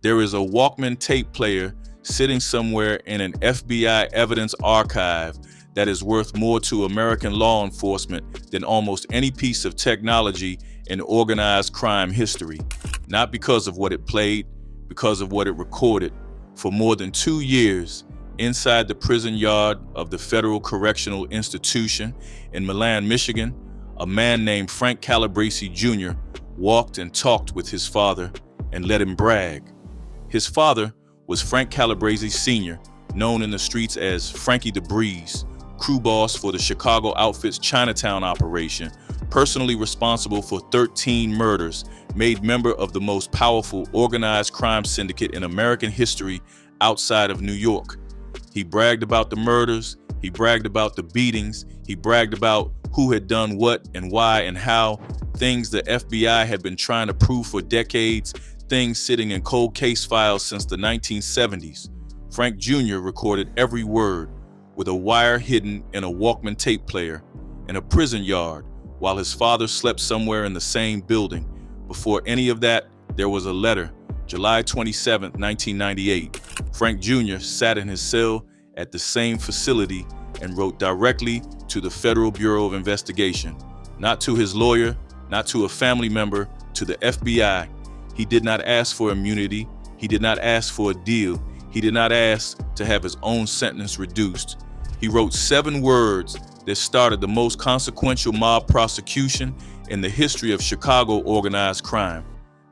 There is a Walkman tape player sitting somewhere in an FBI evidence archive that is worth more to American law enforcement than almost any piece of technology in organized crime history. Not because of what it played, because of what it recorded. For more than 2 years, inside the prison yard of the Federal Correctional Institution in Milan, Michigan, a man named Frank Calabrese Jr. walked and talked with his father and let him brag. His father was Frank Calabrese Sr., known in the streets as Frankie the Breeze, crew boss for the Chicago outfit's Chinatown operation, personally responsible for 13 murders, made member of the most powerful organized crime syndicate in American history outside of New York. He bragged about the murders, he bragged about the beatings, he bragged about who had done what and why and how, things the FBI had been trying to prove for decades, things sitting in cold case files since the 1970s. Frank Jr. recorded every word with a wire hidden in a Walkman tape player in a prison yard while his father slept somewhere in the same building. Before any of that, there was a letter. July 27, 1998. Frank Jr. sat in his cell at the same facility and wrote directly to the Federal Bureau of Investigation. Not to his lawyer, not to a family member, to the FBI. He did not ask for immunity. He did not ask for a deal. He did not ask to have his own sentence reduced. He wrote 7 words that started the most consequential mob prosecution in the history of Chicago organized crime.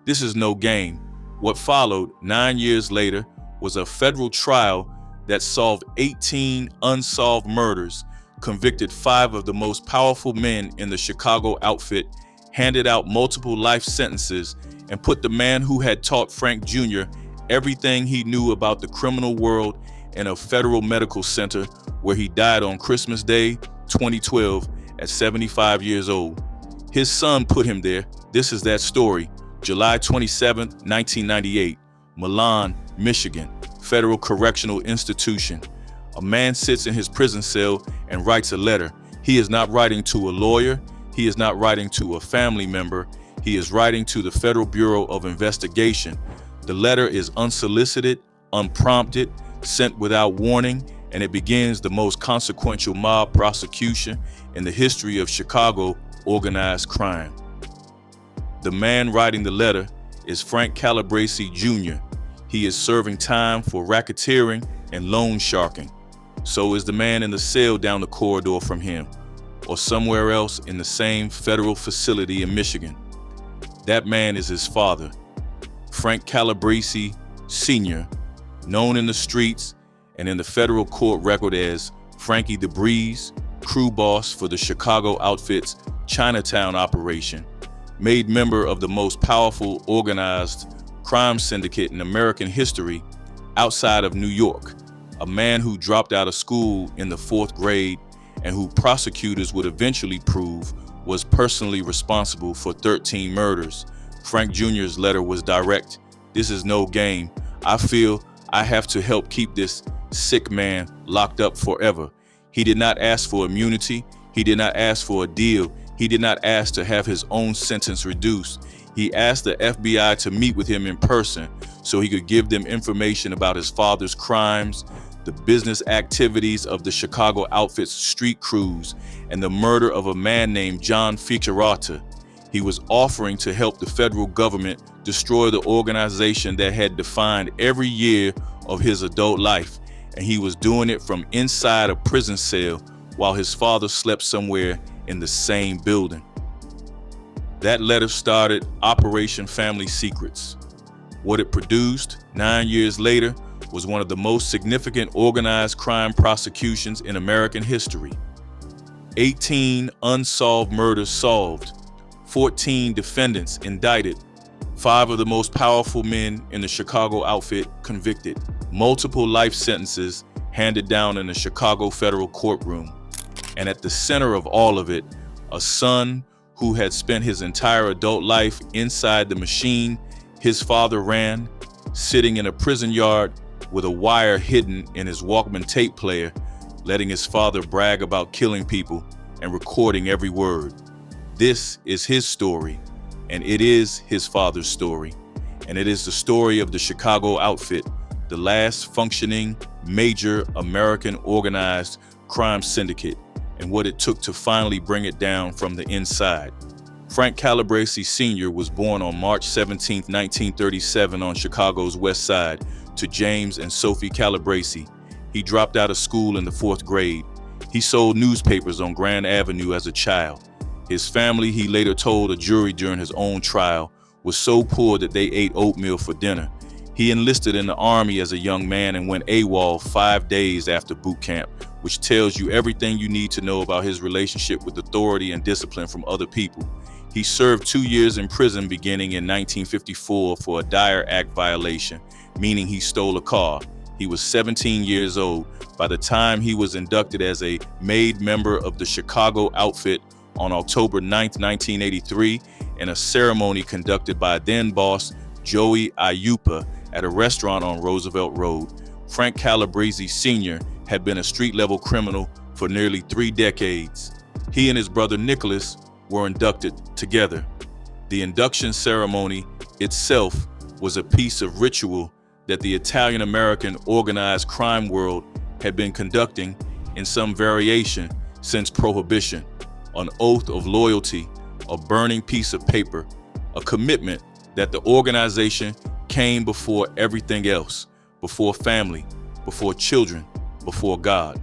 This is no game. What followed 9 years later was a federal trial that solved 18 unsolved murders, convicted 5 of the most powerful men in the Chicago outfit, handed out multiple life sentences, and put the man who had taught Frank Jr. everything he knew about the criminal world in a federal medical center where he died on Christmas Day, 2012, at 75 years old. His son put him there. This is that story. July 27, 1998, Milan, Michigan, Federal Correctional Institution. A man sits in his prison cell and writes a letter. He is not writing to a lawyer. He is not writing to a family member. He is writing to the Federal Bureau of Investigation. The letter is unsolicited, unprompted, sent without warning, and it begins the most consequential mob prosecution in the history of Chicago organized crime. The man writing the letter is Frank Calabrese Jr. He is serving time for racketeering and loan sharking. So is the man in the cell down the corridor from him, or somewhere else in the same federal facility in Michigan. That man is his father, Frank Calabrese Sr., known in the streets and in the federal court record as Frankie the Breeze, crew boss for the Chicago outfit's Chinatown operation, made member of the most powerful organized crime syndicate in American history outside of New York, a man who dropped out of school in the 4th grade and who prosecutors would eventually prove was personally responsible for 13 murders. Frank Jr.'s letter was direct. This is no game. I feel I have to help keep this sick man locked up forever. He did not ask for immunity. He did not ask for a deal. He did not ask to have his own sentence reduced. He asked the FBI to meet with him in person so he could give them information about his father's crimes, the business activities of the Chicago outfit's street crews, and the murder of a man named John Ficarrata. He was offering to help the federal government destroy the organization that had defined every year of his adult life, and he was doing it from inside a prison cell while his father slept somewhere in the same building. That letter started Operation Family Secrets. What it produced 9 years later was one of the most significant organized crime prosecutions in American history. 18 unsolved murders solved, 14 defendants indicted, 5 of the most powerful men in the Chicago outfit convicted, multiple life sentences handed down in the Chicago federal courtroom. And at the center of all of it, a son who had spent his entire adult life inside the machine his father ran, sitting in a prison yard with a wire hidden in his Walkman tape player, letting his father brag about killing people and recording every word. This is his story, and it is his father's story, and it is the story of the Chicago outfit, the last functioning major American organized crime syndicate, and what it took to finally bring it down from the inside. Frank Calabrese Sr. was born on March 17, 1937 on Chicago's west side to James and Sophie Calabrese. He dropped out of school in the 4th grade. He sold newspapers on Grand Avenue as a child. His family, he later told a jury during his own trial, was so poor that they ate oatmeal for dinner. He enlisted in the Army as a young man and went AWOL 5 days after boot camp, which tells you everything you need to know about his relationship with authority and discipline from other people. He served 2 years in prison beginning in 1954 for a Dyer Act violation, meaning he stole a car. He was 17 years old by the time he was inducted as a made member of the Chicago outfit on October 9, 1983, in a ceremony conducted by then-boss Joey Ayupa at a restaurant on Roosevelt Road. Frank Calabrese Sr. had been a street-level criminal for nearly 3 decades. He and his brother Nicholas were inducted together. The induction ceremony itself was a piece of ritual that the Italian-American organized crime world had been conducting in some variation since Prohibition. An oath of loyalty, a burning piece of paper, a commitment that the organization came before everything else, before family, before children, before God.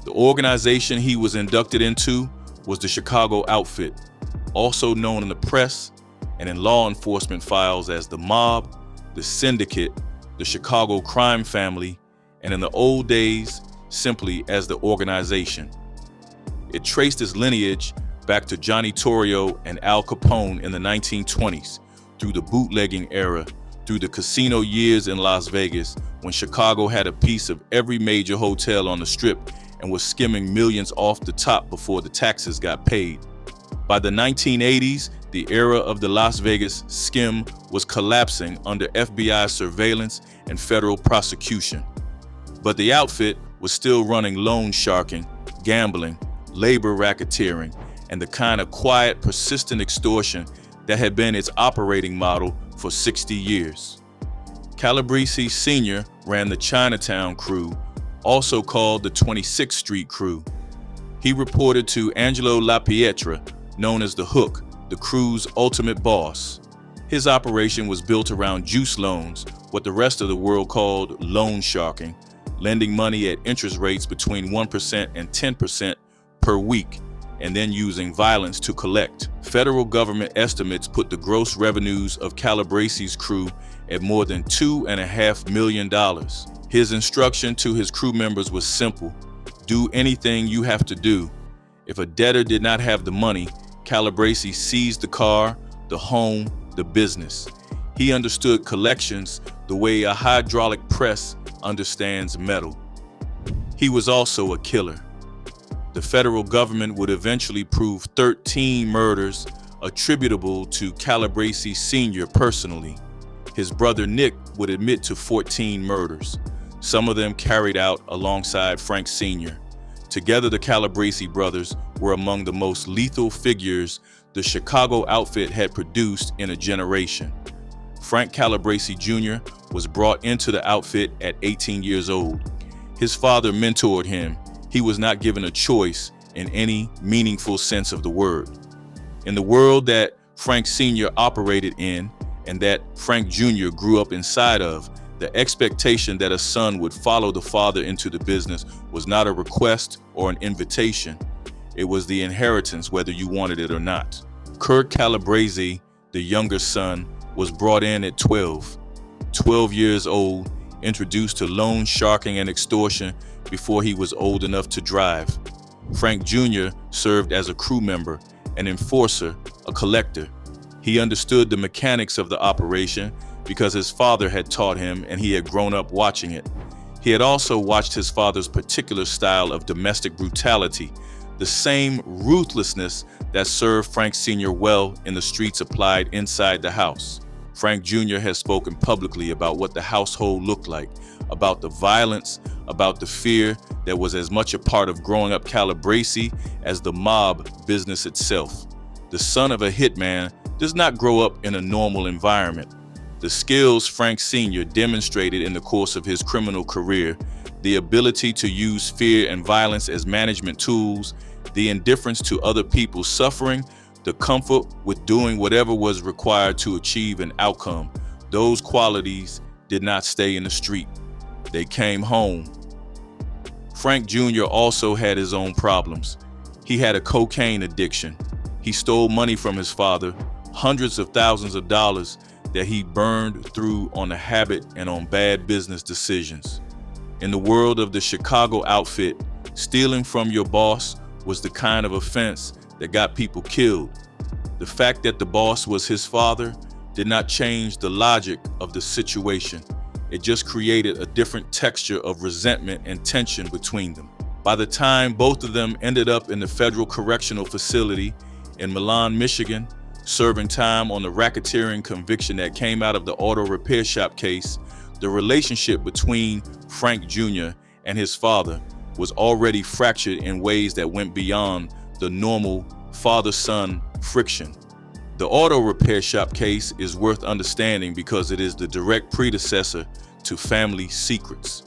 The organization he was inducted into was the Chicago outfit, also known in the press and in law enforcement files as the mob, the syndicate, the Chicago crime family, and in the old days, simply as the organization. It traced its lineage back to Johnny Torrio and Al Capone in the 1920s, through the bootlegging era, through the casino years in Las Vegas, when Chicago had a piece of every major hotel on the Strip and was skimming millions off the top before the taxes got paid. By the 1980s, the era of the Las Vegas skim was collapsing under FBI surveillance and federal prosecution. But the outfit was still running loan sharking, gambling, labor racketeering, and the kind of quiet, persistent extortion that had been its operating model for 60 years. Calabrese Sr. ran the Chinatown crew, also called the 26th Street crew. He reported to Angelo LaPietra, known as the Hook, the crew's ultimate boss. His operation was built around juice loans, what the rest of the world called loan sharking, lending money at interest rates between 1% and 10% per week, and then using violence to collect. Federal government estimates put the gross revenues of Calabrese's crew at more than $2.5 million. His instruction to his crew members was simple: do anything you have to do. If a debtor did not have the money, Calabrese seized the car, the home, the business. He understood collections the way a hydraulic press understands metal. He was also a killer. The federal government would eventually prove 13 murders attributable to Calabrese Sr. personally. His brother Nick would admit to 14 murders, some of them carried out alongside Frank Sr. Together, the Calabrese brothers were among the most lethal figures the Chicago outfit had produced in a generation. Frank Calabrese Jr. was brought into the outfit at 18 years old. His father mentored him. He was not given a choice in any meaningful sense of the word. In the world that Frank Sr. operated in and that Frank Jr. grew up inside of, the expectation that a son would follow the father into the business was not a request or an invitation. It was the inheritance, whether you wanted it or not. Kirk Calabrese, the younger son, was brought in at 12 years old, introduced to loan sharking and extortion before he was old enough to drive. Frank Jr. served as a crew member, an enforcer, a collector. He understood the mechanics of the operation because his father had taught him and he had grown up watching it. He had also watched his father's particular style of domestic brutality, the same ruthlessness that served Frank Sr. well in the streets applied inside the house. Frank Jr. has spoken publicly about what the household looked like, about the violence, about the fear that was as much a part of growing up Calabrese as the mob business itself. The son of a hitman does not grow up in a normal environment. The skills Frank Sr. demonstrated in the course of his criminal career, the ability to use fear and violence as management tools, the indifference to other people's suffering, the comfort with doing whatever was required to achieve an outcome, those qualities did not stay in the street. They came home. Frank Jr. also had his own problems. He had a cocaine addiction. He stole money from his father, hundreds of thousands of dollars that he burned through on a habit and on bad business decisions. In the world of the Chicago outfit, stealing from your boss was the kind of offense that got people killed. The fact that the boss was his father did not change the logic of the situation. It just created a different texture of resentment and tension between them. By the time both of them ended up in the Federal Correctional Facility in Milan, Michigan, serving time on the racketeering conviction that came out of the auto repair shop case, the relationship between Frank Jr. and his father was already fractured in ways that went beyond the normal father-son friction. The auto repair shop case is worth understanding because it is the direct predecessor to Family Secrets.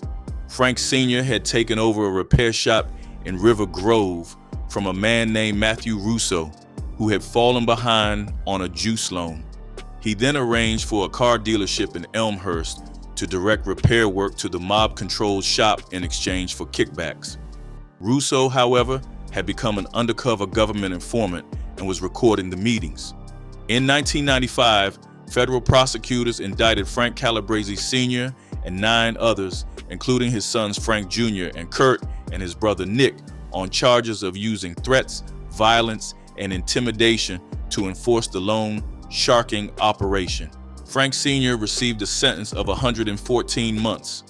Frank Sr. had taken over a repair shop in River Grove from a man named Matthew Russo, who had fallen behind on a juice loan. He then arranged for a car dealership in Elmhurst to direct repair work to the mob-controlled shop in exchange for kickbacks. Russo, however, had become an undercover government informant and was recording the meetings. In 1995, federal prosecutors indicted Frank Calabrese Sr. and 9 others, including his sons Frank Jr. and Kurt and his brother Nick, on charges of using threats, violence, and intimidation to enforce the loan sharking operation. Frank Sr. received a sentence of 114 months.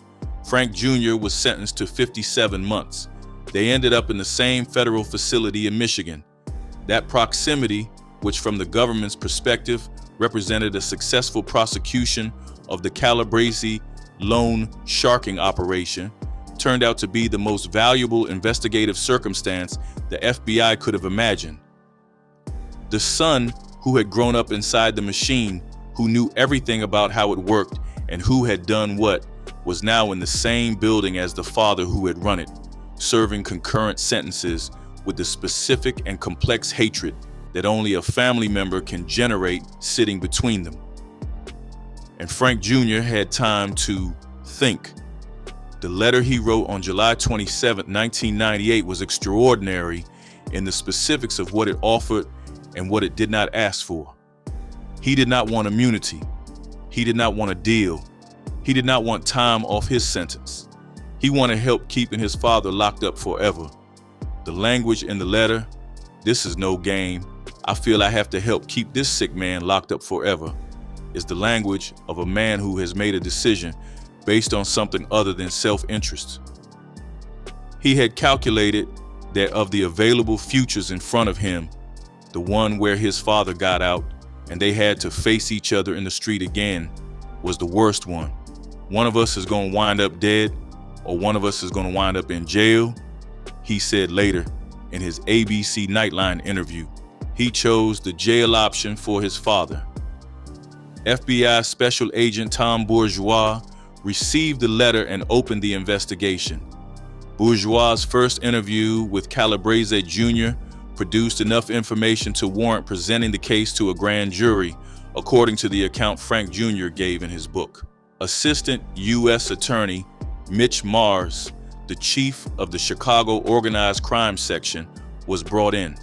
Frank Jr. was sentenced to 57 months. They ended up in the same federal facility in Michigan. That proximity, which from the government's perspective represented a successful prosecution of the Calabrese loan sharking operation, turned out to be the most valuable investigative circumstance the FBI could have imagined. The son who had grown up inside the machine, who knew everything about how it worked and who had done what, was now in the same building as the father who had run it, serving concurrent sentences with the specific and complex hatred that only a family member can generate sitting between them. And Frank Jr. had time to think. The letter he wrote on July 27, 1998 was extraordinary in the specifics of what it offered and what it did not ask for. He did not want immunity. He did not want a deal. He did not want time off his sentence. He wanted help keeping his father locked up forever. The language in the letter, "This is no game. I feel I have to help keep this sick man locked up forever," is the language of a man who has made a decision based on something other than self-interest. He had calculated that of the available futures in front of him, the one where his father got out and they had to face each other in the street again was the worst one. One of us is going to wind up dead, or one of us is going to wind up in jail, he said later in his ABC Nightline interview. He chose the jail option for his father. FBI Special Agent Tom Bourgeois received the letter and opened the investigation. Bourgeois' first interview with Calabrese Jr. produced enough information to warrant presenting the case to a grand jury, according to the account Frank Jr. gave in his book. Assistant U.S. Attorney Mitch Mars, the chief of the Chicago Organized Crime Section, was brought in.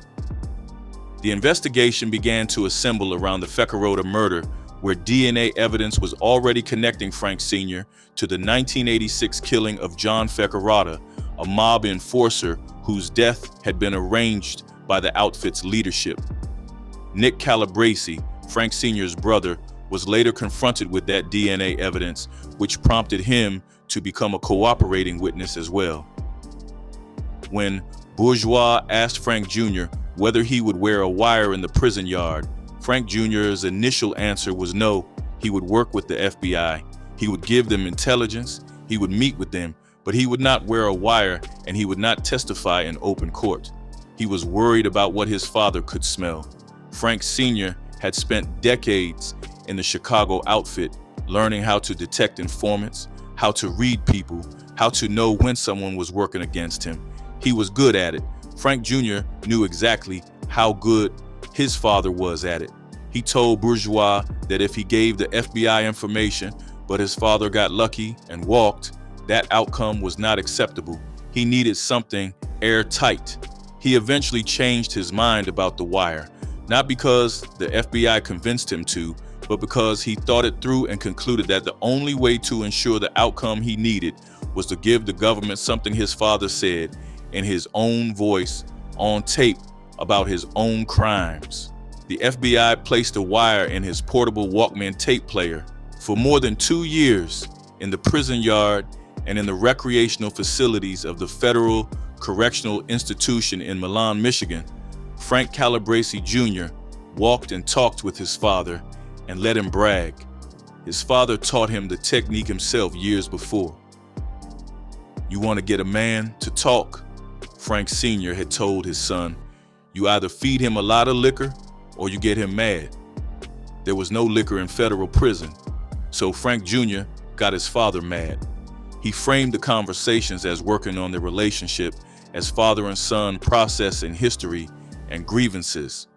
The investigation began to assemble around the Fecarota murder, where DNA evidence was already connecting Frank Sr. to the 1986 killing of John Fecarota, a mob enforcer whose death had been arranged by the outfit's leadership. Nick Calabrese, Frank Sr.'s brother, was later confronted with that DNA evidence, which prompted him to become a cooperating witness as well. When Bourgeois asked Frank Jr. whether he would wear a wire in the prison yard, Frank Jr.'s initial answer was no. He would work with the FBI. He would give them intelligence. He would meet with them, but he would not wear a wire and he would not testify in open court. He was worried about what his father could smell. Frank Sr. had spent decades in the Chicago outfit learning how to detect informants, how to read people, how to know when someone was working against him. He was good at it. Frank Jr. knew exactly how good his father was at it. He told Bourgeois that if he gave the FBI information, but his father got lucky and walked, that outcome was not acceptable. He needed something airtight. He eventually changed his mind about the wire, not because the FBI convinced him to, but because he thought it through and concluded that the only way to ensure the outcome he needed was to give the government something his father said in his own voice on tape about his own crimes. The FBI placed a wire in his portable Walkman tape player. For more than 2 years, in the prison yard and in the recreational facilities of the Federal Correctional Institution in Milan, Michigan, Frank Calabrese Jr. walked and talked with his father and let him brag. His father taught him the technique himself years before. "You want to get a man to talk?" Frank Sr. had told his son. "You either feed him a lot of liquor or you get him mad." There was no liquor in federal prison, so Frank Jr. got his father mad. He framed the conversations as working on the relationship as father and son processing history and grievances.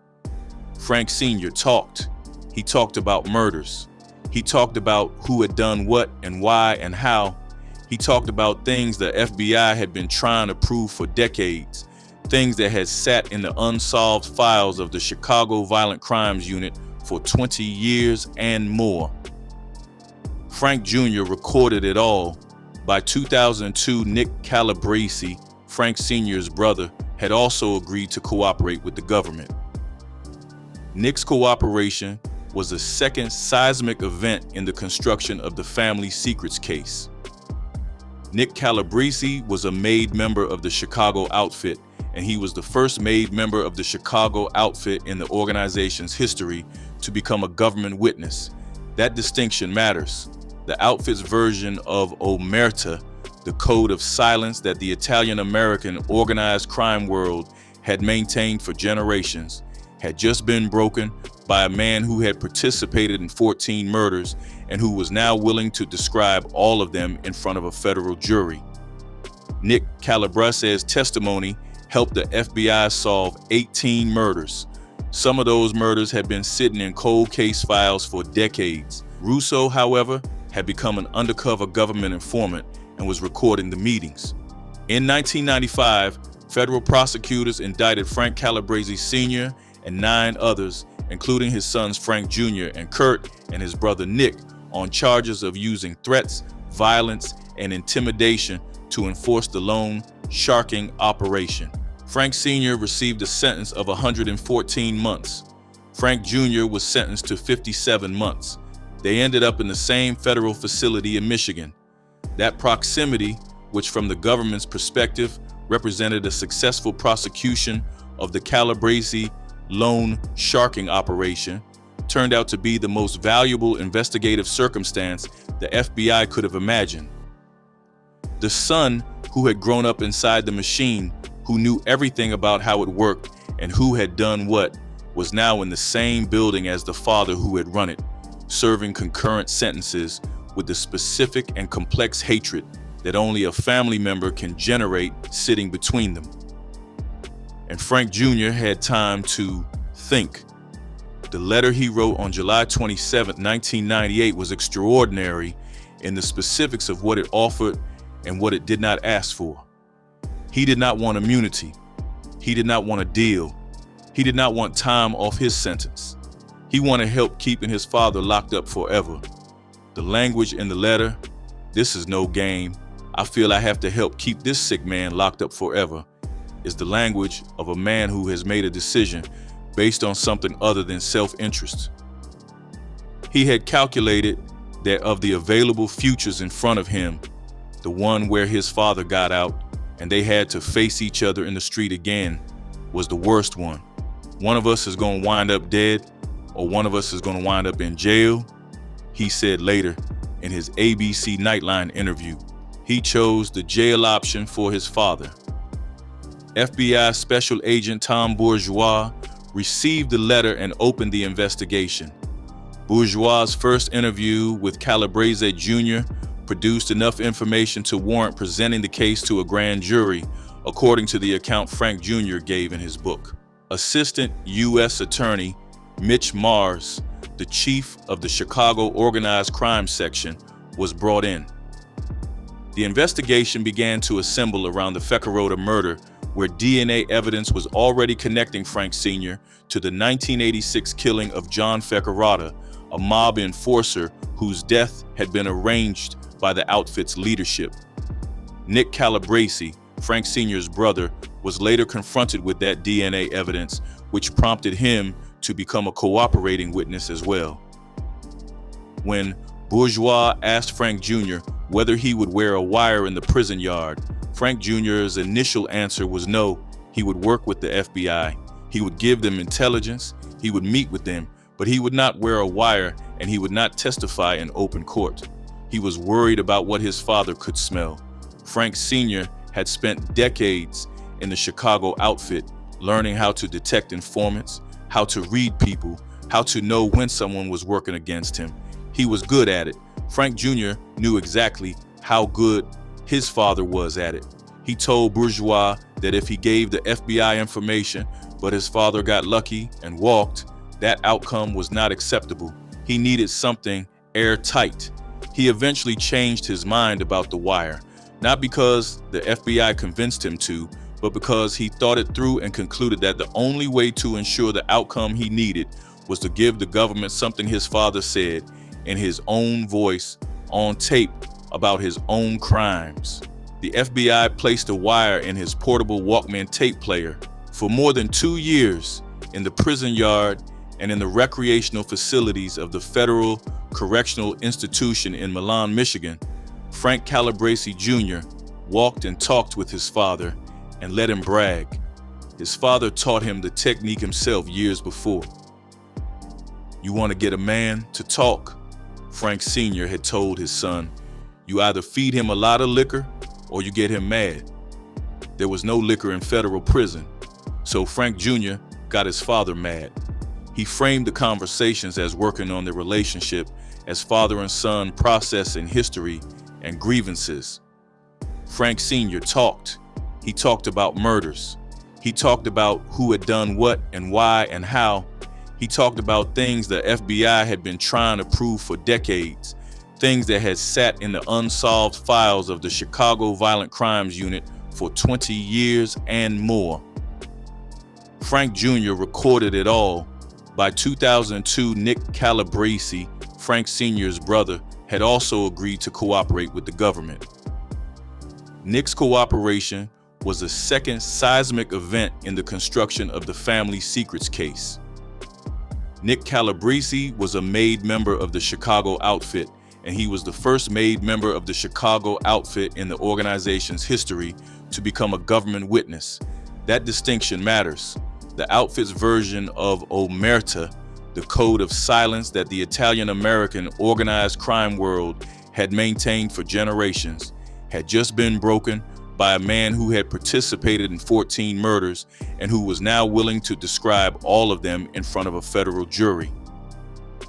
Frank Sr. talked. He talked about murders. He talked about who had done what and why and how. He talked about things the FBI had been trying to prove for decades, things that had sat in the unsolved files of the Chicago Violent Crimes Unit for 20 years and more. Frank Jr. recorded it all. By 2002, Nick Calabrese, Frank Sr.'s brother, had also agreed to cooperate with the government. Nick's cooperation was the second seismic event in the construction of the family secrets case. Nick Calabrese was a made member of the Chicago outfit, and he was the first made member of the Chicago outfit in the organization's history to become a government witness. That distinction matters. The outfit's version of Omerta, the code of silence that the Italian-American organized crime world had maintained for generations, had just been broken by a man who had participated in 14 murders and who was now willing to describe all of them in front of a federal jury. Nick Calabrese's testimony helped the FBI solve 18 murders. Some of those murders had been sitting in cold case files for decades. Russo, however, had become an undercover government informant and was recording the meetings. In 1995, federal prosecutors indicted Frank Calabrese Sr. and 9 others, including his sons Frank Jr. and Kurt and his brother Nick, on charges of using threats, violence, and intimidation to enforce the loan sharking operation. Frank Sr. received a sentence of 114 months. Frank Jr. was sentenced to 57 months. They ended up in the same federal facility in Michigan. That proximity, which from the government's perspective represented a successful prosecution of the Calabrese loan sharking operation, turned out to be the most valuable investigative circumstance the FBI could have imagined. The son who had grown up inside the machine, who knew everything about how it worked and who had done what, was now in the same building as the father who had run it, serving concurrent sentences with the specific and complex hatred that only a family member can generate sitting between them. And Frank Jr. had time to think. The letter he wrote on July 27, 1998 was extraordinary in the specifics of what it offered and what it did not ask for. He did not want immunity. He did not want a deal. He did not want time off his sentence. He wanted help keeping his father locked up forever. The language in the letter, "This is no game. I feel I have to help keep this sick man locked up forever," is the language of a man who has made a decision based on something other than self-interest. He had calculated that of the available futures in front of him, the one where his father got out and they had to face each other in the street again was the worst one. One of us is going to wind up dead, or one of us is going to wind up in jail, he said later in his ABC Nightline interview. He chose the jail option for his father. FBI Special Agent Tom Bourgeois received the letter and opened the investigation. Bourgeois' first interview with Calabrese Jr. produced enough information to warrant presenting the case to a grand jury, according to the account Frank Jr. gave in his book. Assistant U.S. Attorney Mitch Mars, the chief of the Chicago Organized Crime Section, was brought in. The investigation began to assemble around the Federal murder, where DNA evidence was already connecting Frank Sr. to the 1986 killing of John Federal, a mob enforcer whose death had been arranged by the outfit's leadership. Nick Calabrese, Frank Sr.'s brother, was later confronted with that DNA evidence, which prompted him to become a cooperating witness as well. When Bourgeois asked Frank Jr. whether he would wear a wire in the prison yard, Frank Jr.'s initial answer was no. He would work with the FBI. He would give them intelligence. He would meet with them, but he would not wear a wire, and he would not testify in open court. He was worried about what his father could smell. Frank Sr. had spent decades in the Chicago outfit, learning how to detect informants, how to read people, how to know when someone was working against him. He was good at it. Frank Jr. knew exactly how good his father was at it. He told Bourgeois that if he gave the FBI information, but his father got lucky and walked, that outcome was not acceptable. He needed something airtight. He eventually changed his mind about the wire, not because the FBI convinced him to, but because he thought it through and concluded that the only way to ensure the outcome he needed was to give the government something his father said in his own voice on tape about his own crimes. The FBI placed a wire in his portable Walkman tape player. For more than 2 years, in the prison yard and in the recreational facilities of the Federal Correctional Institution in Milan, Michigan, Frank Calabrese Jr. walked and talked with his father and let him brag. His father taught him the technique himself years before. "You want to get a man to talk," Frank Sr. had told his son. "You either feed him a lot of liquor or you get him mad." There was no liquor in federal prison, so Frank Jr. got his father mad. He framed the conversations as working on the relationship as father and son processing history and grievances. Frank Sr. talked. He talked about murders. He talked about who had done what and why and how. He talked about things the FBI had been trying to prove for decades, things that had sat in the unsolved files of the Chicago Violent Crimes Unit for 20 years and more. Frank Jr. recorded it all. By 2002, Nick Calabrese, Frank Sr.'s brother, had also agreed to cooperate with the government. Nick's cooperation was a second seismic event in the construction of the family secrets case. Nick Calabrese was a made member of the Chicago outfit, and he was the first made member of the Chicago outfit in the organization's history to become a government witness. That distinction matters. The outfit's version of omerta, the code of silence that the Italian-American organized crime world had maintained for generations, had just been broken by a man who had participated in 14 murders and who was now willing to describe all of them in front of a federal jury.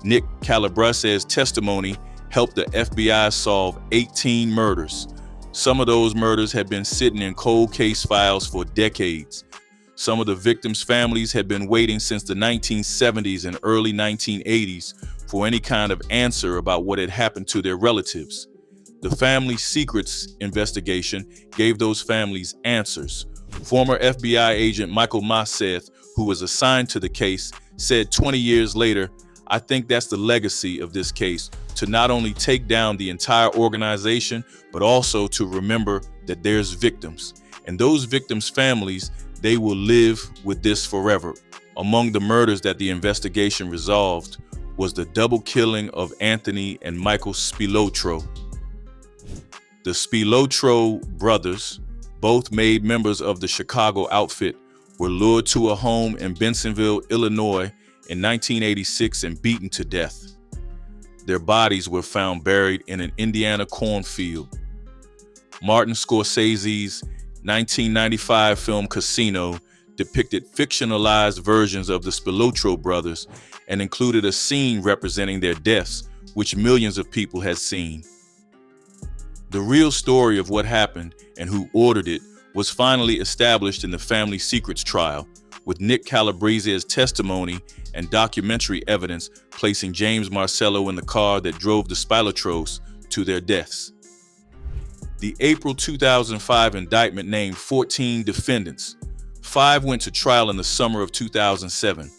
Nick Calabrese's testimony helped the FBI solve 18 murders. Some of those murders had been sitting in cold case files for decades. Some of the victims' families had been waiting since the 1970s and early 1980s for any kind of answer about what had happened to their relatives. The family secrets investigation gave those families answers. Former FBI agent Michael Masseth, who was assigned to the case, said 20 years later, "I think that's the legacy of this case, to not only take down the entire organization, but also to remember that there's victims. And those victims' families, they will live with this forever." Among the murders that the investigation resolved was the double killing of Anthony and Michael Spilotro. The Spilotro brothers, both made members of the Chicago outfit, were lured to a home in Bensenville, Illinois in 1986 and beaten to death. Their bodies were found buried in an Indiana cornfield. Martin Scorsese's 1995 film Casino depicted fictionalized versions of the Spilotro brothers and included a scene representing their deaths, which millions of people had seen. The real story of what happened and who ordered it was finally established in the family secrets trial, with Nick Calabrese's testimony and documentary evidence placing James Marcello in the car that drove the Spilotros to their deaths. The April 2005 indictment named 14 defendants. 5 went to trial in the summer of 2007.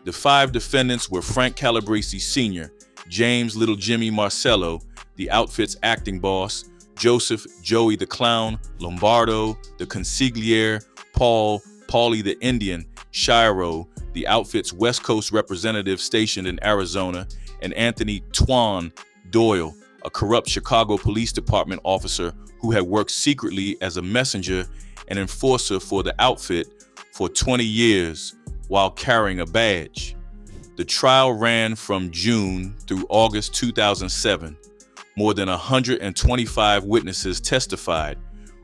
The 5 defendants were Frank Calabrese Sr., James Little Jimmy Marcello, the outfit's acting boss, Joseph Joey the Clown, Lombardo, the consigliere, Paul, Paulie the Indian, Shiro, the outfit's West Coast representative stationed in Arizona, and Anthony Twan Doyle, a corrupt Chicago Police Department officer who had worked secretly as a messenger and enforcer for the outfit for 20 years while carrying a badge. The trial ran from June through August 2007. More than 125 witnesses testified.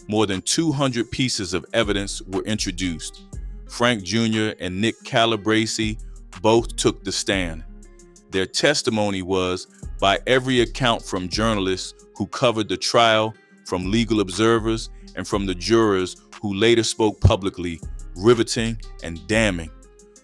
More than 200 pieces of evidence were introduced. Frank Jr. and Nick Calabrese both took the stand. Their testimony was, by every account from journalists who covered the trial, from legal observers, and from the jurors who later spoke publicly, riveting and damning.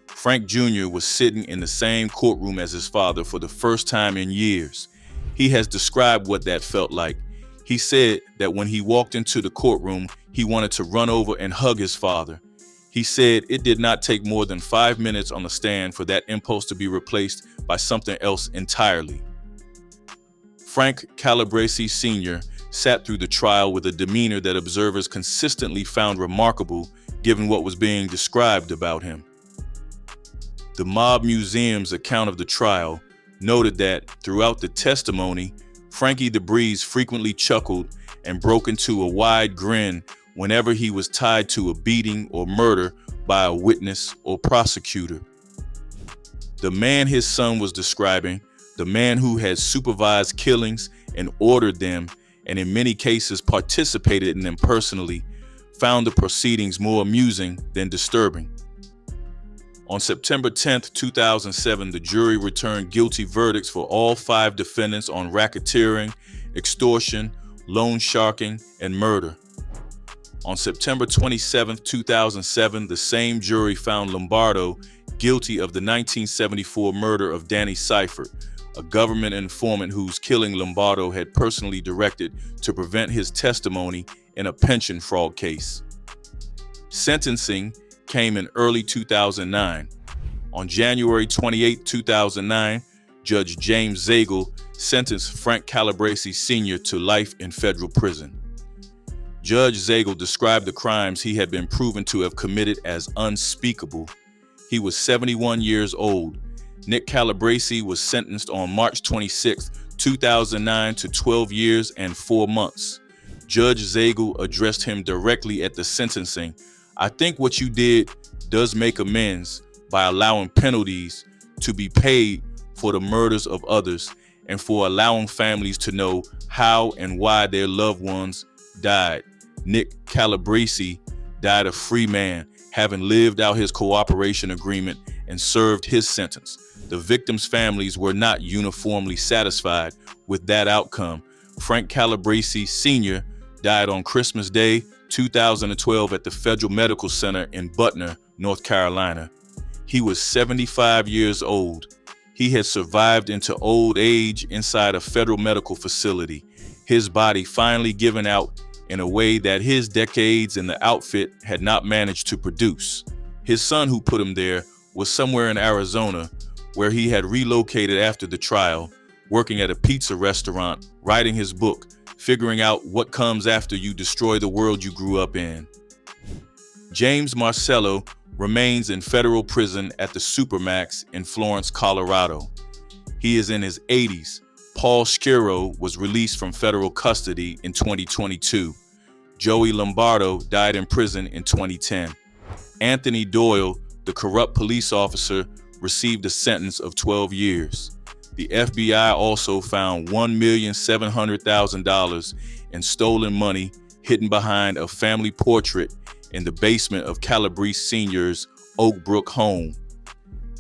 Frank Jr. was sitting in the same courtroom as his father for the first time in years. He has described what that felt like. He said that when he walked into the courtroom, he wanted to run over and hug his father. He said it did not take more than 5 minutes on the stand for that impulse to be replaced by something else entirely. Frank Calabrese Sr. sat through the trial with a demeanor that observers consistently found remarkable given what was being described about him. The Mob Museum's account of the trial noted that throughout the testimony, Frankie the Breeze frequently chuckled and broke into a wide grin whenever he was tied to a beating or murder by a witness or prosecutor. The man his son was describing, the man who had supervised killings and ordered them, and in many cases participated in them personally, found the proceedings more amusing than disturbing. On September 10, 2007, the jury returned guilty verdicts for all 5 defendants on racketeering, extortion, loan sharking, and murder. On September 27, 2007, the same jury found Lombardo guilty of the 1974 murder of Danny Seifert, a government informant whose killing Lombardo had personally directed to prevent his testimony in a pension fraud case. Sentencing came in early 2009. On January 28, 2009, Judge James Zagel sentenced Frank Calabrese Sr. to life in federal prison. Judge Zagel described the crimes he had been proven to have committed as unspeakable. He was 71 years old. Nick Calabrese was sentenced on March 26, 2009 to 12 years and 4 months. Judge Zagel addressed him directly at the sentencing. I think what you did does make amends by allowing penalties to be paid for the murders of others and for allowing families to know how and why their loved ones died. Nick Calabrese died a free man, having lived out his cooperation agreement and served his sentence. The victims' families were not uniformly satisfied with that outcome. Frank Calabrese Sr. died on Christmas Day, 2012 at the Federal Medical Center in Butner, North Carolina. He was 75 years old. He had survived into old age inside a federal medical facility, his body finally given out in a way that his decades in the outfit had not managed to produce. His son, who put him there, was somewhere in Arizona, where he had relocated after the trial, working at a pizza restaurant, writing his book, figuring out what comes after you destroy the world you grew up in. James Marcello remains in federal prison at the Supermax in Florence, Colorado. He is in his 80s. Paul Schiro was released from federal custody in 2022. Joey Lombardo died in prison in 2010. Anthony Doyle, the corrupt police officer, received a sentence of 12 years. The FBI also found $1,700,000 in stolen money hidden behind a family portrait in the basement of Calabrese Sr.'s Oak Brook home.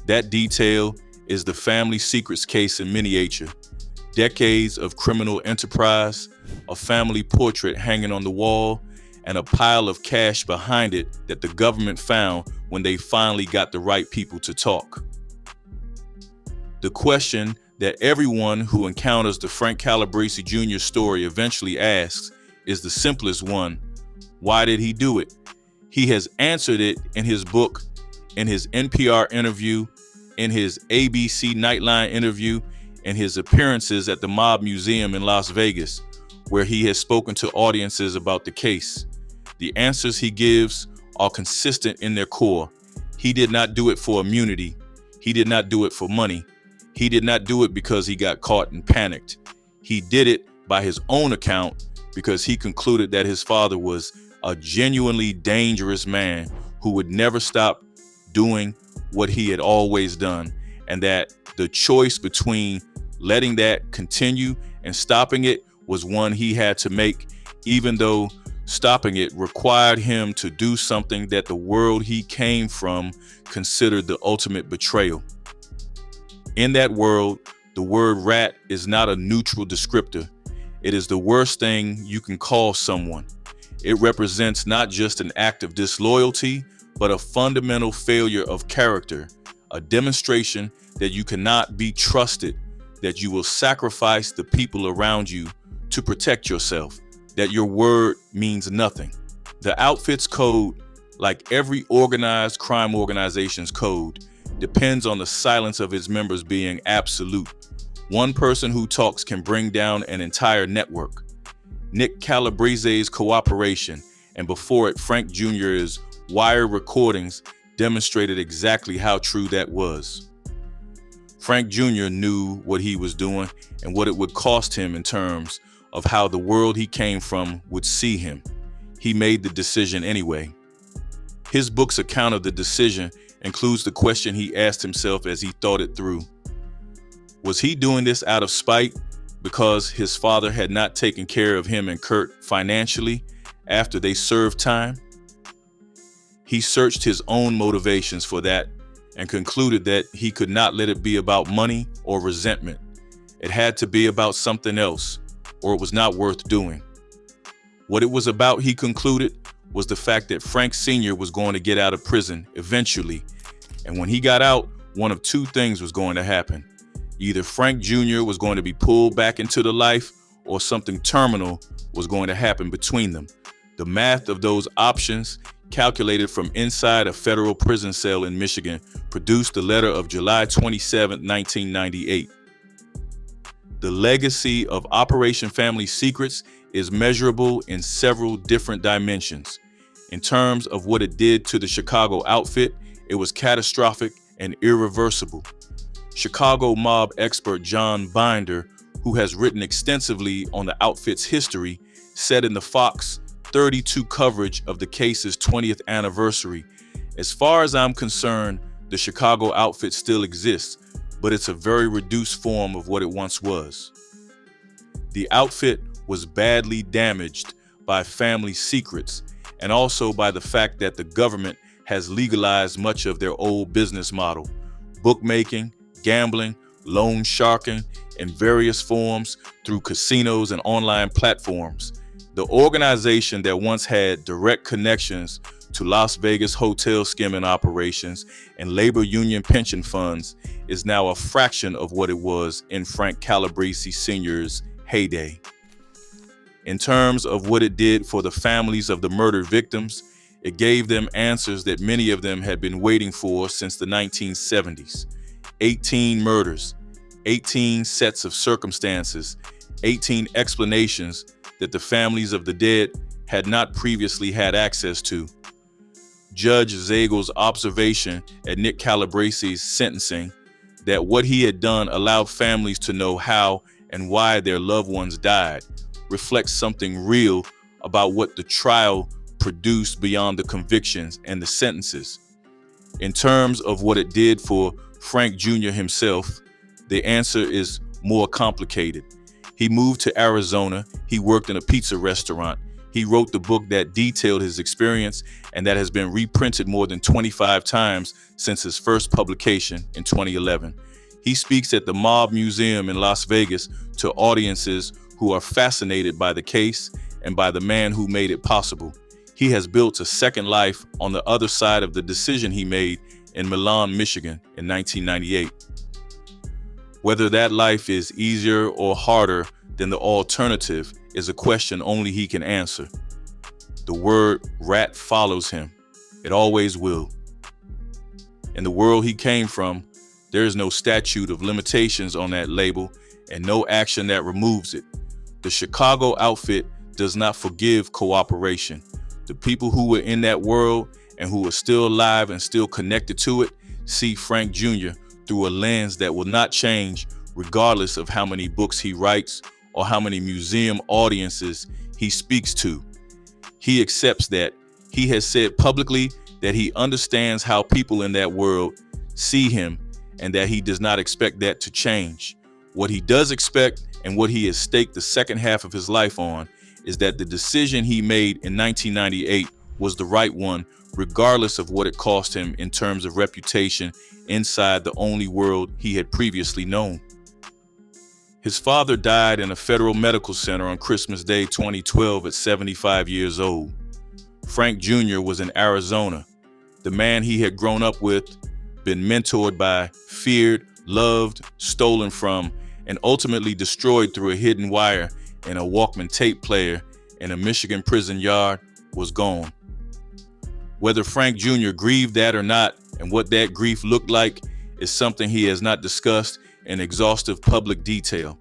That detail is the family secrets case in miniature. Decades of criminal enterprise, a family portrait hanging on the wall, and a pile of cash behind it that the government found when they finally got the right people to talk. The question that everyone who encounters the Frank Calabrese Jr. story eventually asks is the simplest one: why did he do it? He has answered it in his book, in his NPR interview, in his ABC Nightline interview, in his appearances at the Mob Museum in Las Vegas, where he has spoken to audiences about the case. The answers he gives are consistent in their core. He did not do it for immunity. He did not do it for money. He did not do it because he got caught and panicked. He did it by his own account because he concluded that his father was a genuinely dangerous man who would never stop doing what he had always done, and that the choice between letting that continue and stopping it was one he had to make, even though stopping it required him to do something that the world he came from considered the ultimate betrayal. In that world, the word rat is not a neutral descriptor. It is the worst thing you can call someone. It represents not just an act of disloyalty, but a fundamental failure of character, a demonstration that you cannot be trusted, that you will sacrifice the people around you to protect yourself, that your word means nothing. The outfit's code, like every organized crime organization's code, depends on the silence of its members being absolute. One person who talks can bring down an entire network. Nick Calabrese's cooperation, and before it Frank Jr.'s wire recordings, demonstrated exactly how true that was. Frank Jr. knew what he was doing and what it would cost him in terms of how the world he came from would see him. He made the decision anyway. His book's account of the decision includes the question he asked himself as he thought it through. Was he doing this out of spite because his father had not taken care of him and Kurt financially after they served time? He searched his own motivations for that and concluded that he could not let it be about money or resentment. It had to be about something else, or it was not worth doing. What it was about, he concluded, was the fact that Frank Sr. was going to get out of prison eventually. And when he got out, one of two things was going to happen. Either Frank Jr. was going to be pulled back into the life, or something terminal was going to happen between them. The math of those options, calculated from inside a federal prison cell in Michigan, produced the letter of July 27, 1998. The legacy of Operation Family Secrets is measurable in several different dimensions. In terms of what it did to the Chicago outfit, it was catastrophic and irreversible. Chicago mob expert John Binder, who has written extensively on the outfit's history, said in the Fox 32 coverage of the case's 20th anniversary, "As far as I'm concerned, the Chicago outfit still exists, but it's a very reduced form of what it once was." The outfit was badly damaged by family secrets and also by the fact that the government has legalized much of their old business model: bookmaking, gambling, loan sharking in various forms through casinos and online platforms. The organization that once had direct connections to Las Vegas hotel skimming operations and labor union pension funds is now a fraction of what it was in Frank Calabrese Sr.'s heyday. In terms of what it did for the families of the murdered victims, it gave them answers that many of them had been waiting for since the 1970s. 18 murders, 18 sets of circumstances, 18 explanations that the families of the dead had not previously had access to. Judge Zagel's observation at Nick Calabrese's sentencing, that what he had done allowed families to know how and why their loved ones died, reflects something real about what the trial produced beyond the convictions and the sentences. In terms of what it did for Frank Jr. himself, the answer is more complicated. He moved to Arizona. He worked in a pizza restaurant. He wrote the book that detailed his experience and that has been reprinted more than 25 times since his first publication in 2011. He speaks at the Mob Museum in Las Vegas to audiences who are fascinated by the case and by the man who made it possible. He has built a second life on the other side of the decision he made in Milan, Michigan in 1998. Whether that life is easier or harder than the alternative is a question only he can answer. The word rat follows him. It always will. In the world he came from, there is no statute of limitations on that label and no action that removes it. The Chicago outfit does not forgive cooperation. The people who were in that world and who are still alive and still connected to it see Frank Jr. through a lens that will not change regardless of how many books he writes or how many museum audiences he speaks to. He accepts that. He has said publicly that he understands how people in that world see him and that he does not expect that to change. What he does expect and what he has staked the second half of his life on is that the decision he made in 1998 was the right one, regardless of what it cost him in terms of reputation inside the only world he had previously known. His father died in a federal medical center on Christmas Day 2012 at 75 years old. Frank Jr. was in Arizona. The man he had grown up with, been mentored by, feared, loved, stolen from, and ultimately destroyed through a hidden wire in a Walkman tape player in a Michigan prison yard, was gone. Whether Frank Jr. grieved that or not, and what that grief looked like, is something he has not discussed in exhaustive public detail.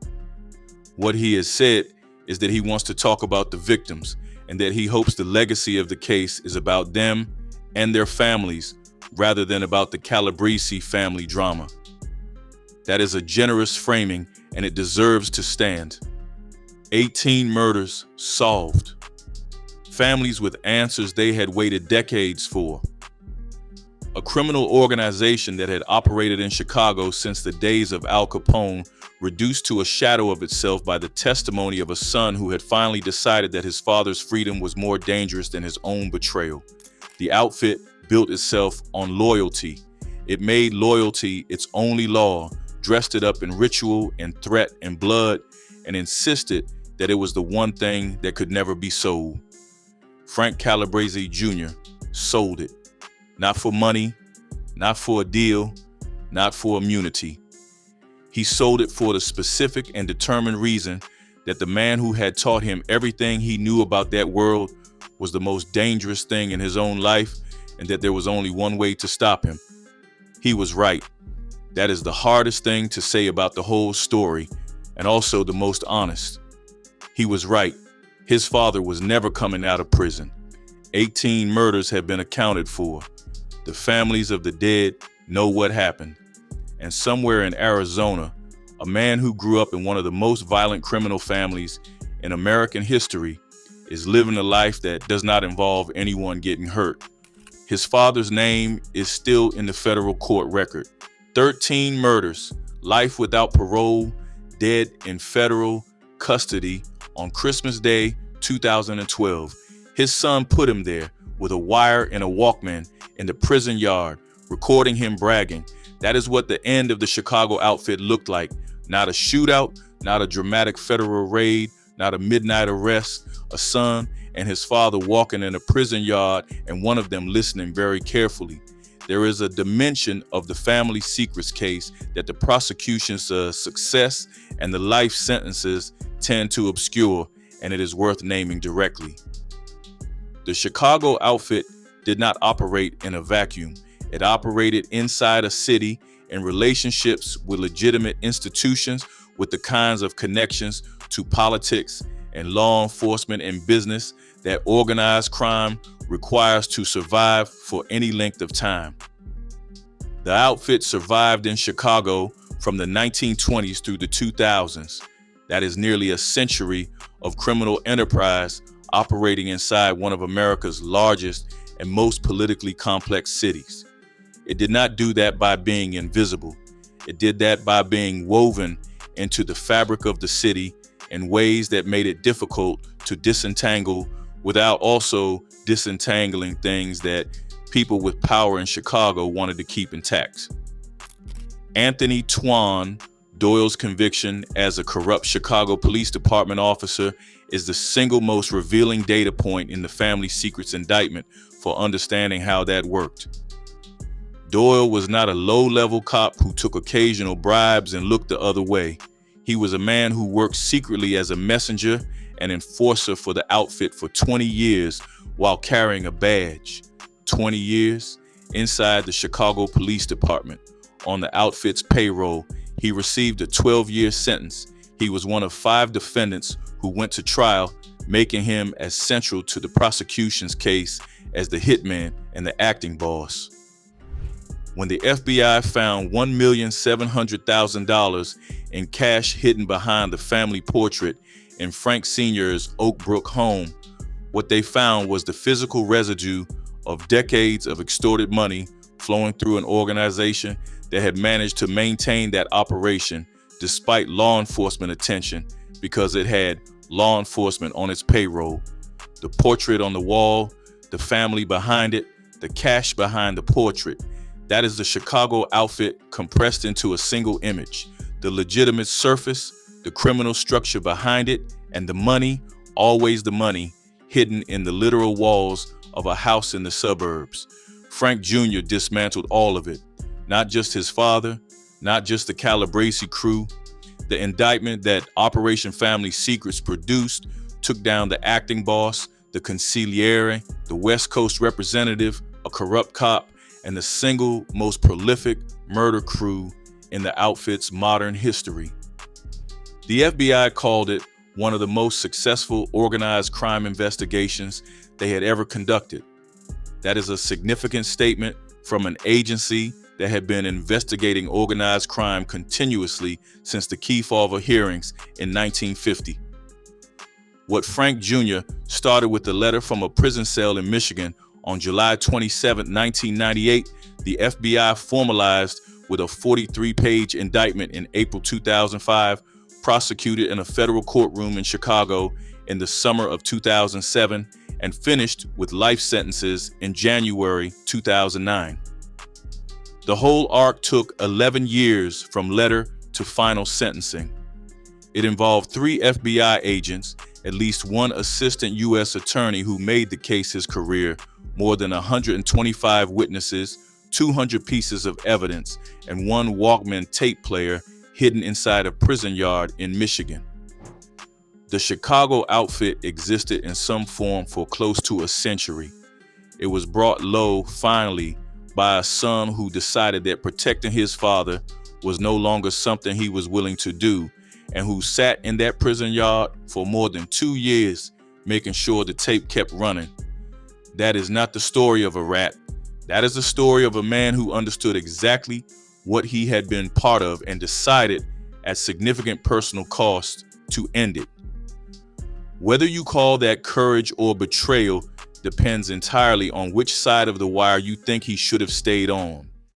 What he has said is that he wants to talk about the victims and that he hopes the legacy of the case is about them and their families rather than about the Calabrese family drama. That is a generous framing and it deserves to stand. 18 murders solved. Families with answers they had waited decades for. A criminal organization that had operated in Chicago since the days of Al Capone, reduced to a shadow of itself by the testimony of a son who had finally decided that his father's freedom was more dangerous than his own betrayal. The outfit built itself on loyalty. It made loyalty its only law, dressed it up in ritual and threat and blood, and insisted that it was the one thing that could never be sold. Frank Calabrese Jr. sold it. Not for money, not for a deal, not for immunity. He sold it for the specific and determined reason that the man who had taught him everything he knew about that world was the most dangerous thing in his own life and that there was only one way to stop him. He was right. That is the hardest thing to say about the whole story and also the most honest. He was right. His father was never coming out of prison. 18 murders have been accounted for. The families of the dead know what happened. And somewhere in Arizona, a man who grew up in one of the most violent criminal families in American history is living a life that does not involve anyone getting hurt. His father's name is still in the federal court record. 13 murders, life without parole, dead in federal custody on Christmas Day 2012. His son put him there with a wire and a Walkman in the prison yard, recording him bragging. That is what the end of the Chicago outfit looked like. Not a shootout, not a dramatic federal raid, not a midnight arrest, a son and his father walking in a prison yard and one of them listening very carefully. There is a dimension of the family secrets case that the prosecution's success and the life sentences tend to obscure, and it is worth naming directly. The Chicago outfit did not operate in a vacuum. It operated inside a city in relationships with legitimate institutions with the kinds of connections to politics and law enforcement and business that organized crime requires to survive for any length of time. The outfit survived in Chicago from the 1920s through the 2000s. That is nearly a century of criminal enterprise operating inside one of America's largest and most politically complex cities. It did not do that by being invisible. It did that by being woven into the fabric of the city in ways that made it difficult to disentangle without also disentangling things that people with power in Chicago wanted to keep intact. Anthony Twan Doyle's conviction as a corrupt Chicago Police Department officer is the single most revealing data point in the family secrets indictment for understanding how that worked. Doyle was not a low-level cop who took occasional bribes and looked the other way. He was a man who worked secretly as a messenger and enforcer for the outfit for 20 years while carrying a badge. 20 years inside the Chicago Police Department. On the outfit's payroll, he received a 12-year sentence. He was one of 5 defendants who went to trial, making him as central to the prosecution's case as the hitman and the acting boss. When the FBI found $1,700,000 in cash hidden behind the family portrait in Frank Sr.'s Oak Brook home, what they found was the physical residue of decades of extorted money flowing through an organization that had managed to maintain that operation despite law enforcement attention because it had law enforcement on its payroll. The portrait on the wall, the family behind it, the cash behind the portrait. That is the Chicago outfit compressed into a single image. The legitimate surface, the criminal structure behind it, and the money, always the money, hidden in the literal walls of a house in the suburbs. Frank Jr. dismantled all of it. Not just his father, not just the Calabrese crew. The indictment that Operation Family Secrets produced took down the acting boss, the consigliere, the West Coast representative, a corrupt cop, and the single most prolific murder crew in the outfit's modern history. The FBI called it one of the most successful organized crime investigations they had ever conducted. That is a significant statement from an agency that had been investigating organized crime continuously since the Kefauver hearings in 1950. What Frank Jr. started with a letter from a prison cell in Michigan on July 27, 1998, the FBI formalized with a 43-page indictment in April 2005, prosecuted in a federal courtroom in Chicago in the summer of 2007, and finished with life sentences in January 2009. The whole arc took 11 years from letter to final sentencing. It involved 3 FBI agents, at least 1 assistant U.S. attorney who made the case his career, more than 125 witnesses, 200 pieces of evidence, and 1 Walkman tape player hidden inside a prison yard in Michigan. The Chicago outfit existed in some form for close to a century. It was brought low, finally, by a son who decided that protecting his father was no longer something he was willing to do, and who sat in that prison yard for more than 2 years, making sure the tape kept running. That is not the story of a rat. That is the story of a man who understood exactly what he had been part of and decided at significant personal cost to end it. Whether you call that courage or betrayal depends entirely on which side of the wire you think he should have stayed on.